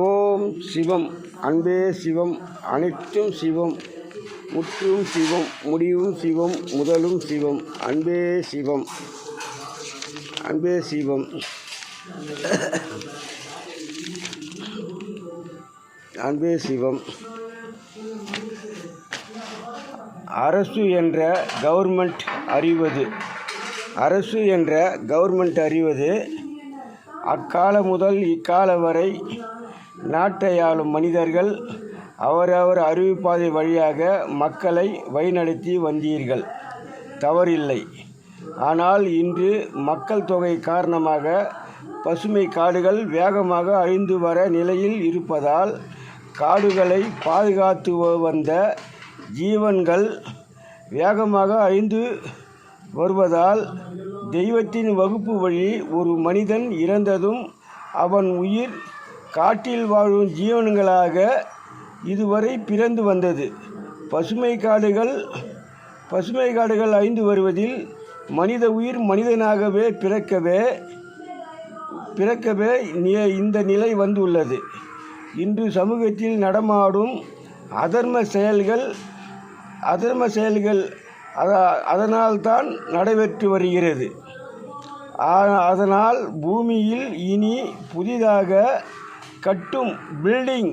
ஓம் சிவம். அன்பே சிவம், அனைத்தும் சிவம், முற்றும் சிவம், முடிவும் சிவம், முதலும் சிவம். அன்பே சிவம், அன்பே சிவம், அன்பே சிவம். அரசு என்ற கவர்மெண்ட் அறிவது, அரசு என்ற கவர்மெண்ட் அறிவது அக்கால முதல் இக்கால வரை நாட்டை ஆளும் மனிதர்கள் அவரவர் அறிவுப்பாதை வழியாக மக்களை வழிநடத்தி வந்தீர்கள், தவறில்லை. ஆனால் இன்று மக்கள் தொகை காரணமாக பசுமை காடுகள் வேகமாக அழிந்து வர நிலையில் இருப்பதால் காடுகளை பாதுகாத்து வந்த ஜீவன்கள் வேகமாக அழிந்து வருவதால் தெய்வத்தின் வகுப்பு வழி ஒரு மனிதன் இறந்ததும் அவன் உயிர் காட்டில் வாழும் ஜீவன்களாக இதுவரை பிறந்து வந்தது. பசுமை காடுகள் அழிந்து வருவதில் மனித உயிர் மனிதனாகவே பிறக்கவே இந்த நிலை வந்துள்ளது. இன்று சமூகத்தில் நடமாடும் அதர்ம செயல்கள் அதனால்தான் நடைபெற்று வருகிறது. அதனால் பூமியில் இனி புதிதாக கட்டும் பில்டிங்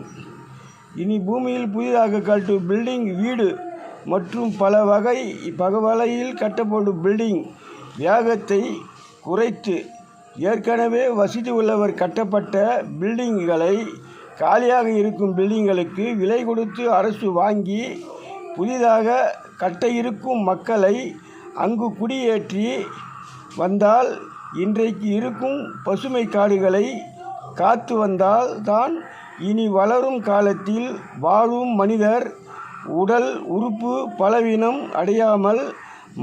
வீடு மற்றும் பல வகையில் கட்டப்படும் பில்டிங் வேகத்தை குறைத்து ஏற்கனவே வசதி உள்ளவர் கட்டப்பட்ட பில்டிங்களை காலியாக இருக்கும் பில்டிங்களுக்கு விலை கொடுத்து அரசு வாங்கி புதிதாக கட்ட இருக்கும் மக்களை அங்கு குடியேற்றி வந்தால் இன்றைக்கு இருக்கும் பசுமை காடுகளை காத்து வந்தால் தான் இனி வளரும் காலத்தில் வாழும் மனிதர் உடல் உறுப்பு பலவீனம் அடையாமல்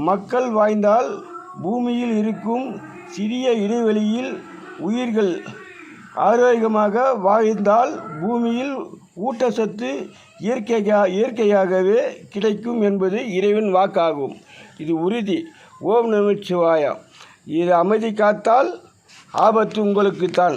மக்கள் வாழ்ந்தால் பூமியில் இருக்கும் சிறிய இடைவெளியில் உயிர்கள் ஆரோக்கியமாக வாழ்ந்தால் பூமியில் ஊட்டச்சத்து இயற்கையாகவே கிடைக்கும் என்பது இறைவன் வாக்காகும். இது உறுதி. ஓம் நமச்சிவாய. இது அமைதி காத்தால் ஆபத்து உங்களுக்குத்தான்.